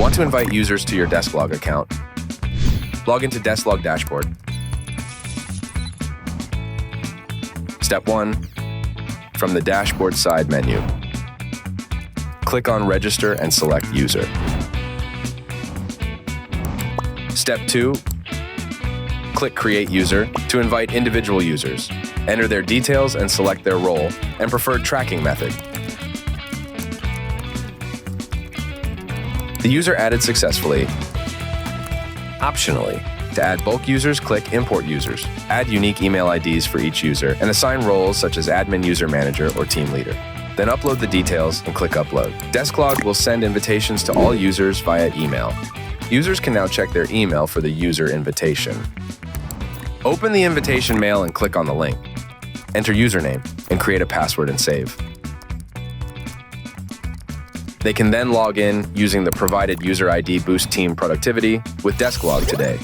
Want to invite users to your Desklog account? Log into Desklog dashboard. Step 1. From the dashboard side menu, click on Register and select User. Step 2. Click Create User to invite individual users. Enter their details and select their role and preferred tracking method. The user added successfully. Optionally, to add bulk users, click Import Users. Add unique email IDs for each user and assign roles such as Admin User Manager or Team Leader. Then upload the details and click Upload. Desklog will send invitations to all users via email. Users can now check their email for the user invitation. Open the invitation mail and click on the link. Enter username and create a password and save. They can then log in using the provided user ID boost team productivity with Desklog today.